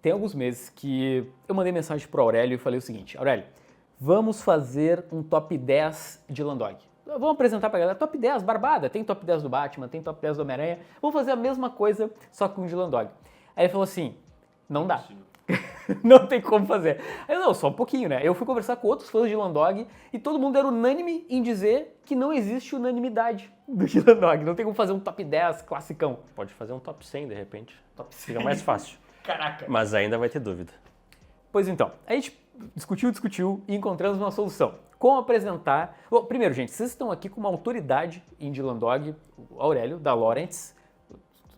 Tem alguns meses que eu mandei mensagem pro Aurélio e falei o seguinte: Aurélio, vamos fazer um top 10 de Landog. Vamos apresentar pra galera, top 10, barbada, tem top 10 do Batman, tem top 10 do Homem-Aranha, vamos fazer a mesma coisa, só com o de Landog. Aí ele falou assim, não dá. Não tem como fazer. Aí eu, não, só um pouquinho, né? Eu fui conversar com outros fãs de Landog e todo mundo era unânime em dizer que não existe unanimidade do de Landog. Não tem como fazer um top 10 classicão. Pode fazer um top 100 de repente. Top 100. Fica mais fácil. Caraca. Mas ainda vai ter dúvida. Pois então, a gente discutiu e encontramos uma solução. Como apresentar... Bom, primeiro, gente, vocês estão aqui com uma autoridade em Dylan Dog, o Aurélio, da Lawrence.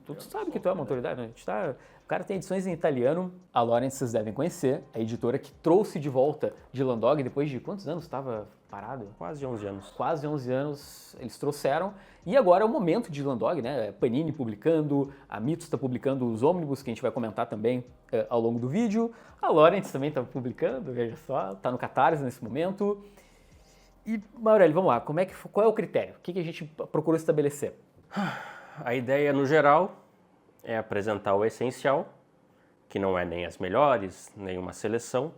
Tu sabe que tu é uma autoridade, né? A gente tá... O cara tem edições em italiano. A Lawrence vocês devem conhecer, a editora que trouxe de volta Dylan Dog depois de quantos anos estava parado? Quase 11 anos. Quase 11 anos eles trouxeram. E agora é o momento de Dylan Dog, né? Panini publicando, a Mitos está publicando os ônibus, que a gente vai comentar também ao longo do vídeo. A Lawrence também está publicando, veja só, está no Catarse nesse momento. E, Aurélio, vamos lá, qual é o critério? O que a gente procurou estabelecer? A ideia, no geral, é apresentar o essencial, que não é nem as melhores, nem uma seleção,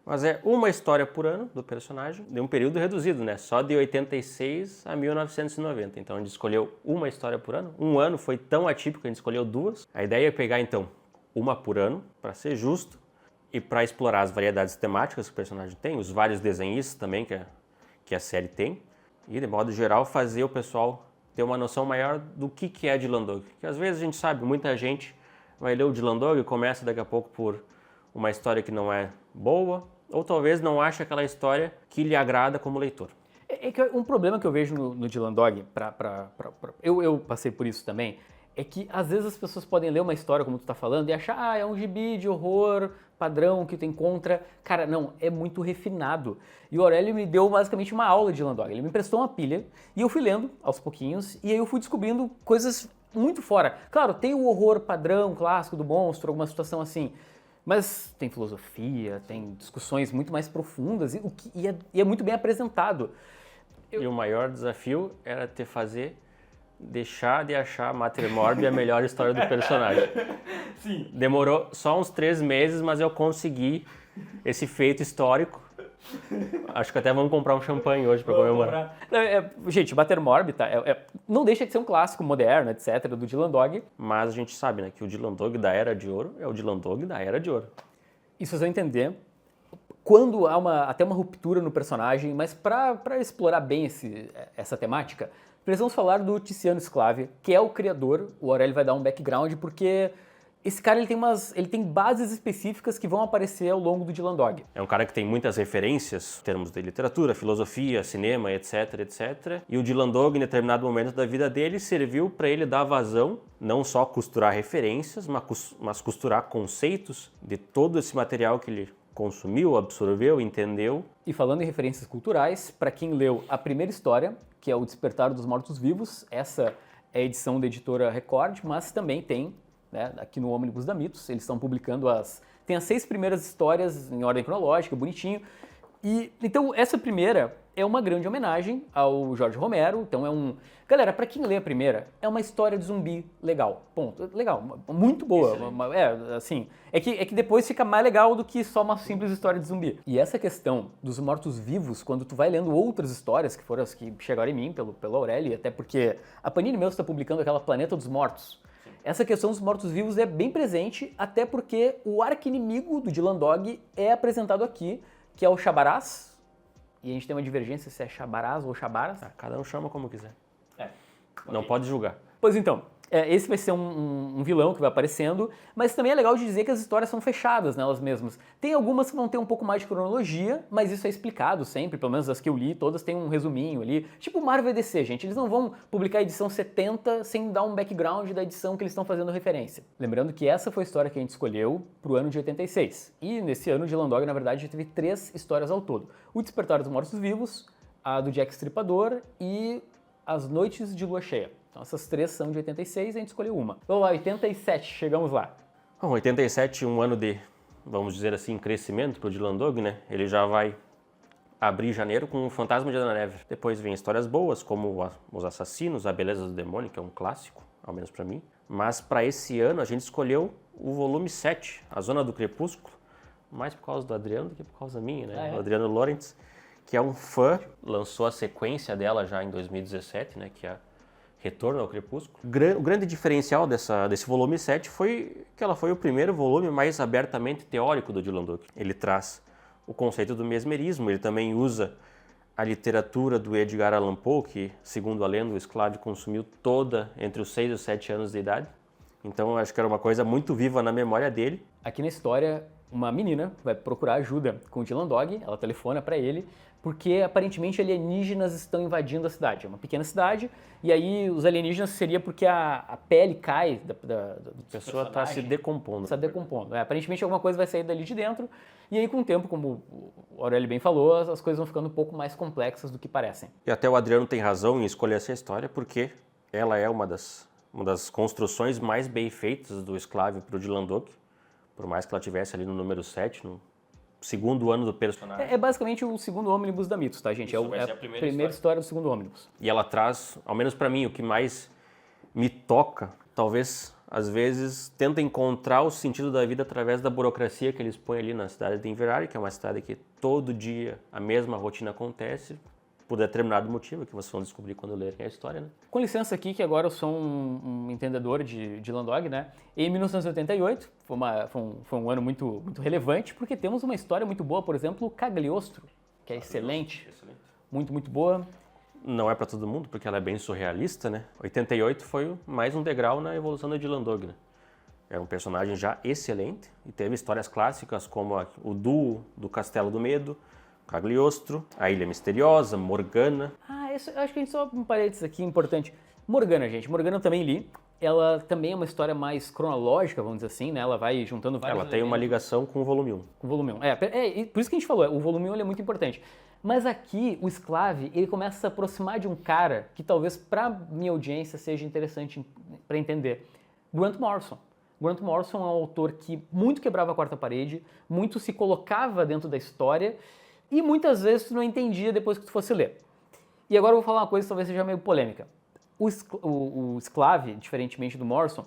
mas é uma história por ano do personagem, de um período reduzido, né? Só de 86 a 1990. Então a gente escolheu uma história por ano. Um ano foi tão atípico que a gente escolheu duas. A ideia é pegar, então, uma por ano, para ser justo, e para explorar as variedades temáticas que o personagem tem, os vários desenhistas também que a série tem, e, de modo geral, fazer o pessoal ter uma noção maior do que é Dylan Dog. Porque às vezes a gente sabe, muita gente vai ler o Dylan Dog e começa daqui a pouco por uma história que não é boa, ou talvez não ache aquela história que lhe agrada como leitor. Um problema que eu vejo no Dylan Dog, eu passei por isso também, é que às vezes as pessoas podem ler uma história, como tu tá falando, e achar, é um gibi de horror padrão que tu encontra. Cara, não, é muito refinado. E o Aurélio me deu basicamente uma aula de Dylan Dog. Ele me emprestou uma pilha e eu fui lendo aos pouquinhos, e aí eu fui descobrindo coisas muito fora. Claro, tem o horror padrão, clássico do monstro, alguma situação assim, mas tem filosofia, tem discussões muito mais profundas e é muito bem apresentado. E o maior desafio era deixar de achar Mater Morbi a melhor história do personagem. Sim. Demorou só uns 3 meses, mas eu consegui esse feito histórico. Acho que até vamos comprar um champanhe hoje para comemorar. Gente, Mater Morbi não deixa de ser um clássico moderno, etc., do Dylan Dog. Mas a gente sabe, né, que o Dylan Dog da Era de Ouro é o Dylan Dog da Era de Ouro. Isso vocês vão entender quando há até uma ruptura no personagem, mas para explorar bem essa temática, precisamos falar do Tiziano Sclavi, que é o criador. O Aurélio vai dar um background, porque esse cara ele tem bases específicas que vão aparecer ao longo do Dylan Dog. É um cara que tem muitas referências em termos de literatura, filosofia, cinema, etc, etc. E o Dylan Dog, em determinado momento da vida dele, serviu para ele dar vazão, não só costurar referências, mas costurar conceitos de todo esse material que ele consumiu, absorveu, entendeu. E falando em referências culturais, para quem leu a primeira história, que é O Despertar dos Mortos-Vivos, essa é a edição da editora Record, mas também tem, né, aqui no Ônibus da Mitos, eles estão publicando tem as 6 primeiras histórias em ordem cronológica, bonitinho. E então essa primeira é uma grande homenagem ao Jorge Romero. Então galera, para quem lê a primeira, é uma história de zumbi legal. Ponto. Legal, muito boa. É que depois fica mais legal do que só uma simples história de zumbi. E essa questão dos mortos-vivos, quando tu vai lendo outras histórias, que foram as que chegaram em mim pelo Aurélio, até porque a Panini mesmo está publicando aquela Planeta dos Mortos. Essa questão dos mortos-vivos é bem presente, até porque o arqui-inimigo do Dylan Dog é apresentado aqui, que é o Chabaraz. E a gente tem uma divergência se é Chabaraz ou Chabaras. Cada um chama como quiser. Não Okay. pode julgar. Pois então, esse vai ser um vilão que vai aparecendo, mas também é legal de dizer que as histórias são fechadas nelas mesmas. Tem algumas que vão ter um pouco mais de cronologia, mas isso é explicado sempre, pelo menos as que eu li, todas têm um resuminho ali. Tipo Marvel e DC, gente, eles não vão publicar a edição 70 sem dar um background da edição que eles estão fazendo referência. Lembrando que essa foi a história que a gente escolheu pro ano de 86. E nesse ano, Dylan Dog, na verdade, já teve 3 histórias ao todo. O Despertar dos Mortos-Vivos, a do Jack Stripador e As Noites de Lua Cheia. Então essas 3 são de 86, a gente escolheu uma. Vamos lá, 87, chegamos lá. Bom, 87, um ano de, vamos dizer assim, crescimento pro Dylan Dog, né? Ele já vai abrir janeiro com o Fantasma de Ana Neve. Depois vem histórias boas, como Os Assassinos, A Beleza do Demônio, que é um clássico, ao menos pra mim. Mas para esse ano a gente escolheu o volume 7, A Zona do Crepúsculo, mais por causa do Adriano do que por causa minha, né? O Adriano Lawrence, que é um fã, lançou a sequência dela já em 2017, né? Que é Retorno ao Crepúsculo. O grande diferencial desse volume 7 foi que ela foi o primeiro volume mais abertamente teórico do Dylan Dog. Ele traz o conceito do mesmerismo, ele também usa a literatura do Edgar Allan Poe, que, segundo a lenda, o Sclave consumiu toda entre os 6 e os 7 anos de idade. Então, eu acho que era uma coisa muito viva na memória dele. Aqui na história, uma menina vai procurar ajuda com o Dylan Dog, ela telefona para ele, porque aparentemente alienígenas estão invadindo a cidade. É uma pequena cidade, e aí os alienígenas seria porque a pele cai A pessoa está se decompondo. Está decompondo. Aparentemente alguma coisa vai sair dali de dentro, e aí com o tempo, como o Aurélio bem falou, as coisas vão ficando um pouco mais complexas do que parecem. E até o Adriano tem razão em escolher essa história, porque ela é uma das construções mais bem feitas do Sclave para o Dylan Dog, por mais que ela tivesse ali no número 7, no segundo ano do personagem. É basicamente o segundo ônibus da Mitos, tá, gente? Isso É a primeira história do segundo ônibus. E ela traz, ao menos para mim, o que mais me toca, talvez, às vezes, tenta encontrar o sentido da vida através da burocracia que eles põem ali na cidade de Inverary, que é uma cidade que todo dia a mesma rotina acontece, por determinado motivo, que vocês vão descobrir quando lerem a história, né? Com licença aqui, que agora eu sou um entendedor de Dylan Dog, né? Em 1988, foi um ano muito relevante, porque temos uma história muito boa, por exemplo, Cagliostro, que é excelente. Muito, muito boa. Não é para todo mundo, porque ela é bem surrealista, né? 88 foi mais um degrau na evolução do Dylan Dog, né? Era um personagem já excelente e teve histórias clássicas como o duo do Castelo do Medo, Cagliostro, A Ilha Misteriosa, Morgana. Isso, acho que a gente só um parênteses aqui importante. Morgana, gente. Morgana eu também li. Ela também é uma história mais cronológica, vamos dizer assim, né? Ela vai juntando vários Ela tem uma ligação com o volume 1. Com o volume 1. Por isso que a gente falou, o volume 1 ele é muito importante. Mas aqui, o Sclave, ele começa a se aproximar de um cara que talvez para minha audiência seja interessante para entender. Grant Morrison. Grant Morrison é um autor que muito quebrava a quarta parede, muito se colocava dentro da história e muitas vezes tu não entendia depois que tu fosse ler. E agora eu vou falar uma coisa que talvez seja meio polêmica. O Sclave, diferentemente do Morrison,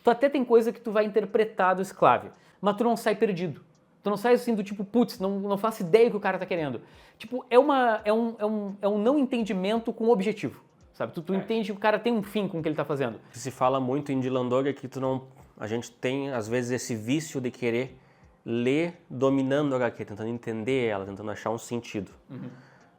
tu até tem coisa que tu vai interpretar do Sclave, mas tu não sai perdido. Tu não sai assim do tipo, putz, não faço ideia do que o cara tá querendo. Tipo, é um não entendimento com objetivo, sabe? Tu entende que o cara tem um fim com o que ele tá fazendo. O que se fala muito em Dylan Dog é que a gente tem, às vezes, esse vício de querer ler dominando a HQ, tentando entender ela, tentando achar um sentido.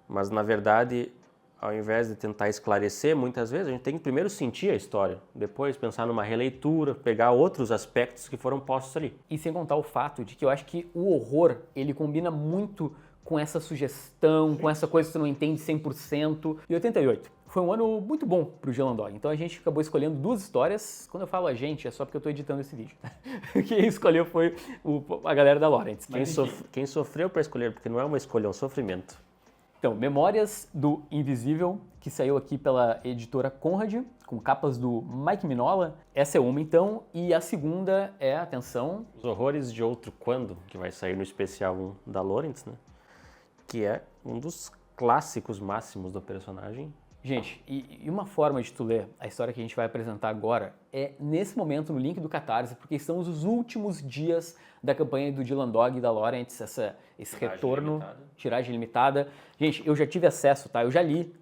Mas, na verdade, ao invés de tentar esclarecer, muitas vezes a gente tem que primeiro sentir a história, depois pensar numa releitura, pegar outros aspectos que foram postos ali. E sem contar o fato de que eu acho que o horror, ele combina muito com essa sugestão, com essa coisa que você não entende 100%. E 88 foi um ano muito bom pro Dylan Dog. Então a gente acabou escolhendo duas histórias. Quando eu falo a gente, é só porque eu tô editando esse vídeo. Quem escolheu foi a galera da Lawrence. Quem sofreu para escolher, porque não é uma escolha, é um sofrimento. Então, Memórias do Invisível, que saiu aqui pela editora Conrad, com capas do Mike Mignola. Essa é uma, então. E a segunda é, atenção... Os Horrores de Outro Quando, que vai sair no especial 1 da Lawrence, né? Que é um dos clássicos máximos do personagem. Gente, e uma forma de tu ler a história que a gente vai apresentar agora é nesse momento no link do Catarse, porque são os últimos dias da campanha do Dylan Dog e da Lawrence, esse retorno, tiragem limitada. Gente, eu já tive acesso, tá? Eu já li,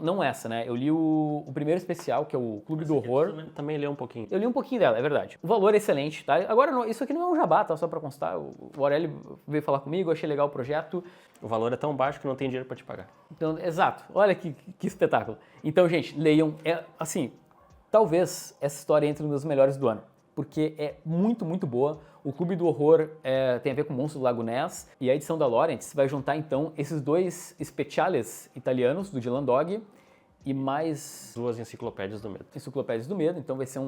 não essa, né? Eu li o primeiro especial, que é o Clube do Horror. Também li um pouquinho. Eu li um pouquinho dela, é verdade. O valor é excelente, tá? Agora, isso aqui não é um jabá, tá? Só pra constar. O Aurélio veio falar comigo, eu achei legal o projeto. O valor é tão baixo que não tem dinheiro pra te pagar. Então, exato. Olha que espetáculo. Então, gente, leiam. Assim, talvez essa história entre nos melhores do ano, porque é muito, muito boa. O Clube do Horror tem a ver com o Monstro do Lago Ness, e a edição da Lawrence vai juntar, então, esses dois speciales italianos do Dylan Dog e mais... Duas enciclopédias do medo. Enciclopédias do medo, então vai ser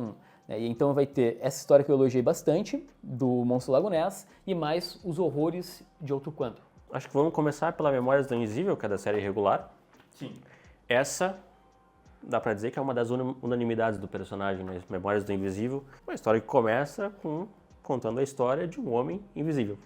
então vai ter essa história que eu elogiei bastante, do Monstro do Lago Ness, e mais Os Horrores de Outro Quando. Acho que vamos começar pela Memórias do Invisível, que é da série regular. Sim. Essa, dá pra dizer que é uma das unanimidades do personagem, né? Memórias do Invisível. Uma história que começa contando a história de um homem invisível.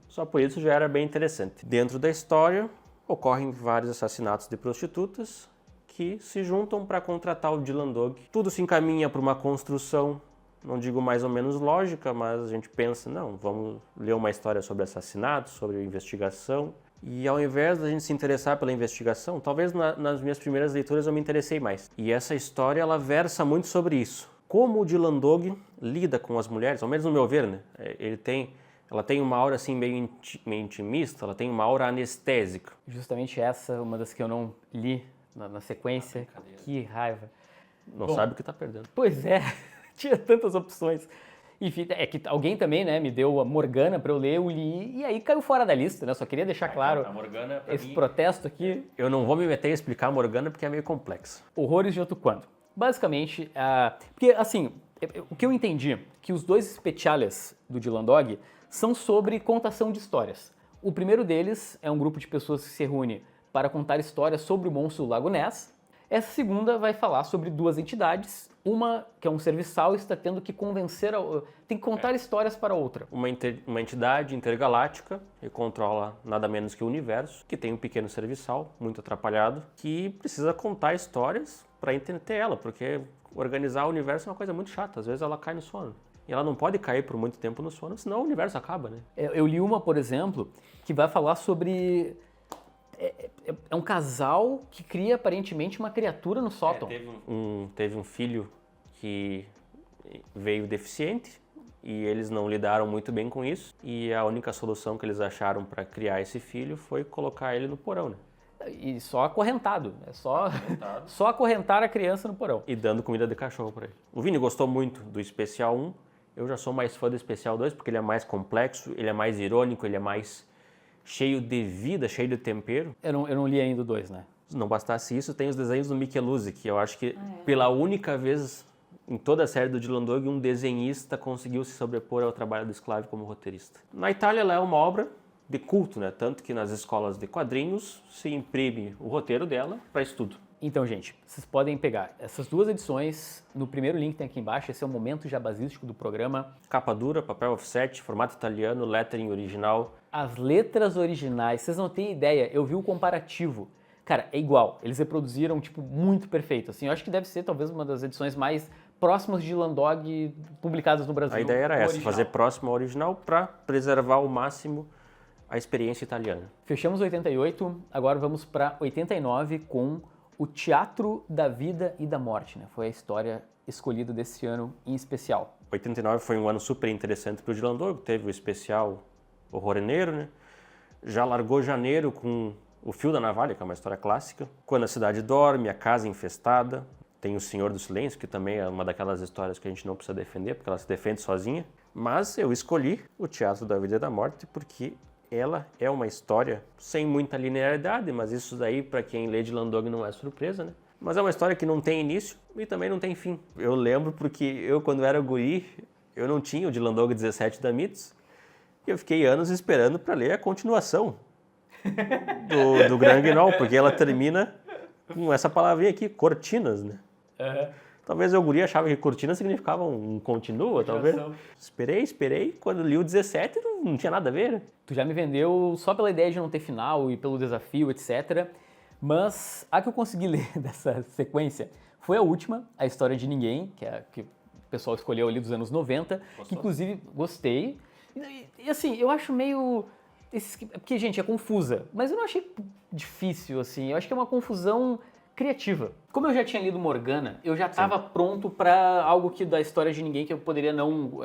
Só por isso já era bem interessante. Dentro da história, ocorrem vários assassinatos de prostitutas que se juntam para contratar o Dylan Dog. Tudo se encaminha para uma construção não digo mais ou menos lógica, mas a gente pensa, não, vamos ler uma história sobre assassinato, sobre investigação. E ao invés da gente se interessar pela investigação, talvez nas minhas primeiras leituras eu me interessei mais. E essa história, ela versa muito sobre isso. Como o Dylan Dog lida com as mulheres, ao menos no meu ver, né? Ela tem uma aura assim meio intimista, ela tem uma aura anestésica. Justamente essa, uma das que eu não li na sequência. Que raiva. Não sabe o que está perdendo. Pois é, tinha tantas opções. Enfim, é que alguém também, né, me deu a Morgana para eu ler, eu li e aí caiu fora da lista, né? Só queria deixar claro a Morgana, esse protesto aqui. Eu não vou me meter a explicar a Morgana porque é meio complexo. Horrores de Outro Quando. Basicamente, porque assim, o que eu entendi, que os dois speciales do Dylan Dog são sobre contação de histórias. O primeiro deles é um grupo de pessoas que se reúne para contar histórias sobre o monstro do Lago Ness. Essa segunda vai falar sobre duas entidades, uma que é um serviçal está tendo que convencer, tem que contar histórias para outra. Uma entidade intergaláctica que controla nada menos que o universo, que tem um pequeno serviçal, muito atrapalhado, que precisa contar histórias para entreter ela, porque organizar o universo é uma coisa muito chata, às vezes ela cai no sono. E ela não pode cair por muito tempo no sono, senão o universo acaba, né? Eu li uma, por exemplo, que vai falar sobre... É um casal que cria aparentemente uma criatura no sótão. Teve um filho que veio deficiente e eles não lidaram muito bem com isso. E a única solução que eles acharam para criar esse filho foi colocar ele no porão, né? E só acorrentado, só acorrentar a criança no porão. E dando comida de cachorro para ele. O Vini gostou muito do especial 1, eu já sou mais fã do especial 2 porque ele é mais complexo, ele é mais irônico, ele é mais cheio de vida, cheio de tempero. Eu não li ainda o 2, né? Se não bastasse isso, tem os desenhos do Micheluzzi, que eu acho que pela única vez em toda a série do Dylan Dog, um desenhista conseguiu se sobrepor ao trabalho do Sclavi como roteirista. Na Itália ela é uma obra de culto, né? Tanto que nas escolas de quadrinhos se imprime o roteiro dela para estudo. Então, gente, vocês podem pegar essas duas edições no primeiro link que tem aqui embaixo, esse é o momento jabazístico do programa. Capa dura, papel offset, formato italiano, lettering original. As letras originais, vocês não têm ideia, eu vi o comparativo. Cara, é igual, eles reproduziram, tipo, muito perfeito. Assim, eu acho que deve ser talvez uma das edições mais próximas de Dylan Dog publicadas no Brasil. A ideia era essa, original. fazer próximo ao original para preservar ao máximo a experiência italiana. Fechamos 88, agora vamos para 89 com O Teatro da Vida e da Morte, né? Foi a história escolhida desse ano em especial. 89 foi um ano super interessante para o Dylan Dog, teve o especial Horroreneiro, né? Já largou janeiro com O Fio da Navalha, que é uma história clássica. Quando a Cidade Dorme, A Casa Infestada. Tem O Senhor do Silêncio, que também é uma daquelas histórias que a gente não precisa defender, porque ela se defende sozinha. Mas eu escolhi O Teatro da Vida e da Morte porque ela é uma história sem muita linearidade, mas isso daí, para quem lê Dylan Dog, não é surpresa, né? Mas é uma história que não tem início e também não tem fim. Eu lembro porque eu, quando era guri, eu não tinha o Dylan Dog 17 da Mitos, e eu fiquei anos esperando para ler a continuação do Gran Guignol, porque ela termina com essa palavrinha aqui, cortinas, né? Talvez eu guri achava que cortina significava um continua, talvez. Esperei. Quando li o 17, não tinha nada a ver, né? Tu já me vendeu só pela ideia de não ter final e pelo desafio, etc. Mas a que eu consegui ler dessa sequência foi a última, A História de Ninguém, que o pessoal escolheu ali dos anos 90. Gostou? Que inclusive gostei. E assim, eu acho meio... Porque, gente, é confusa, mas eu não achei difícil, assim. Eu acho que é uma confusão criativa. Como eu já tinha lido Morgana, eu já estava pronto para algo da História de Ninguém que eu poderia não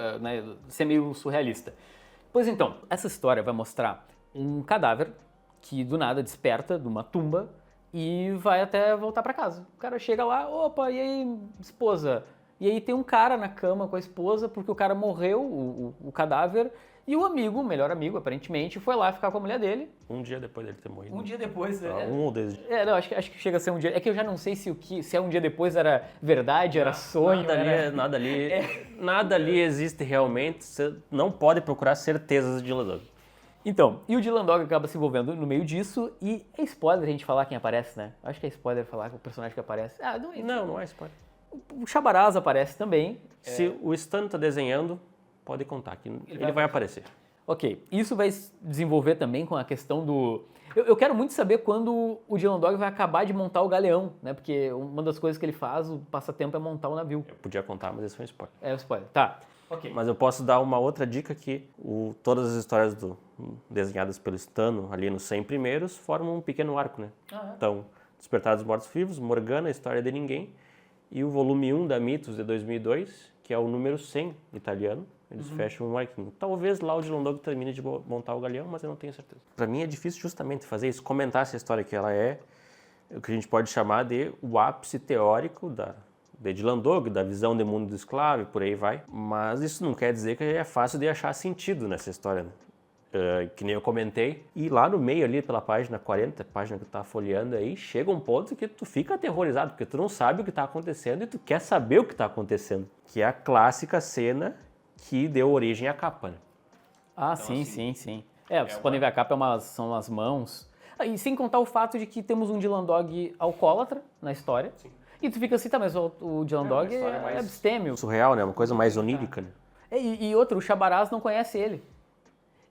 ser meio surrealista. Pois então, essa história vai mostrar um cadáver que do nada desperta de uma tumba e vai até voltar para casa. O cara chega lá, opa, e aí, esposa? E aí tem um cara na cama com a esposa porque o cara morreu, o cadáver, e o amigo, o melhor amigo, aparentemente, foi lá ficar com a mulher dele. Um dia depois dele ter morrido. Um dia depois, Um ou dois dias. não, acho que chega a ser um dia. É que eu já não sei se é um dia depois era verdade, era sonho. Nada ali existe realmente. Você não pode procurar certezas de Dylan Dog. Então, e o Dylan Dog acaba se envolvendo no meio disso, e é spoiler a gente falar quem aparece, né? Acho que é spoiler falar o personagem que aparece. Não é spoiler. O Chabaraz aparece também. Se o Stan tá desenhando, pode contar que ele vai aparecer. Ok, isso vai se desenvolver também com a questão do... Eu quero muito saber quando o Dylan Dog vai acabar de montar o galeão, né? Porque uma das coisas que ele faz, o passatempo, é montar o navio. Eu podia contar, mas esse foi um spoiler. É o spoiler. Tá. Ok. Mas eu posso dar uma outra dica que todas as histórias desenhadas pelo Stano, ali nos 100 primeiros, formam um pequeno arco, né? Então, Despertar dos Mortos-Vivos, Morgana, História de Ninguém, e o volume 1 da Mitos, de 2002, que é o número 100 italiano. Eles fecham um arquinho. Talvez lá o Dylan Dog termine de montar o galeão, mas eu não tenho certeza. Para mim é difícil justamente fazer isso, comentar essa história, que ela é o que a gente pode chamar de o ápice teórico de Dylan Dog, da visão de mundo do escravo e por aí vai. Mas isso não quer dizer que é fácil de achar sentido nessa história, né? Que nem eu comentei. E lá no meio ali, pela página 40, página que tu tá folheando aí, chega um ponto que tu fica aterrorizado, porque tu não sabe o que está acontecendo e tu quer saber o que está acontecendo. Que é a clássica cena que deu origem à capa, né? Ah, então, sim. Vocês podem ver, a capa são as mãos. E sem contar o fato de que temos um Dylan Dog alcoólatra na história. Sim. E tu fica assim, tá, mas o Dylan Dog é abstêmio. Surreal, né? Uma coisa mais onírica, né? E outro, o Chabaraz não conhece ele.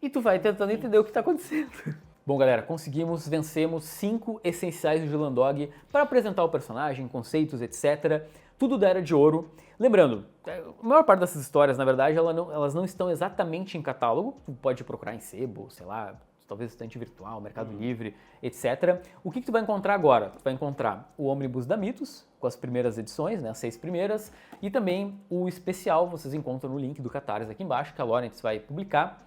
E tu vai tentando entender o que está acontecendo. Bom, galera, vencemos 5 essenciais do Dylan Dog para apresentar o personagem, conceitos, etc. Tudo da Era de Ouro. Lembrando, a maior parte dessas histórias, na verdade, elas não estão exatamente em catálogo. Tu pode procurar em sebo, sei lá, talvez estante virtual, Mercado Livre, etc. O que tu vai encontrar agora? Tu vai encontrar o Omnibus da Mitos, com as primeiras edições, né, as 6 primeiras, e também o especial, vocês encontram no link do Catarse aqui embaixo, que a Lawrence vai publicar.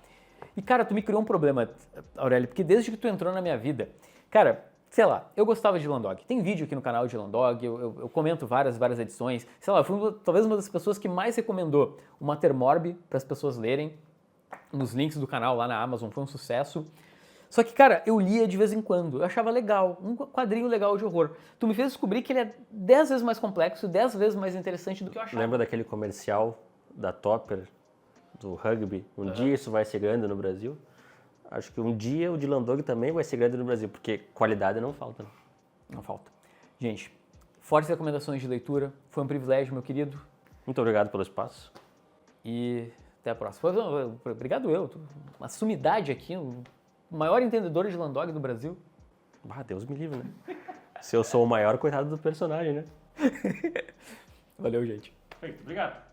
E, cara, tu me criou um problema, Aurélio, porque desde que tu entrou na minha vida, cara, sei lá, eu gostava de Dylan Dog. Tem vídeo aqui no canal de Dylan Dog, eu comento várias edições. Sei lá, eu fui talvez uma das pessoas que mais recomendou o Mater Morbi para as pessoas lerem. Nos links do canal lá na Amazon, foi um sucesso. Só que, cara, eu lia de vez em quando, eu achava legal, um quadrinho legal de horror. Tu me fez descobrir que ele é 10 vezes mais complexo, 10 vezes mais interessante do que eu achava. Lembra daquele comercial da Topper, do rugby? Um dia isso vai ser grande no Brasil? Acho que um dia o Dylan Dog também vai ser grande no Brasil, porque qualidade não falta. Né? Não falta. Gente, fortes recomendações de leitura. Foi um privilégio, meu querido. Muito obrigado pelo espaço. E até a próxima. Obrigado uma sumidade aqui, o maior entendedor de Dylan Dog do Brasil. Ah, Deus me livre, né? Se eu sou o maior, coitado do personagem, né? Valeu, gente. Perfeito, obrigado.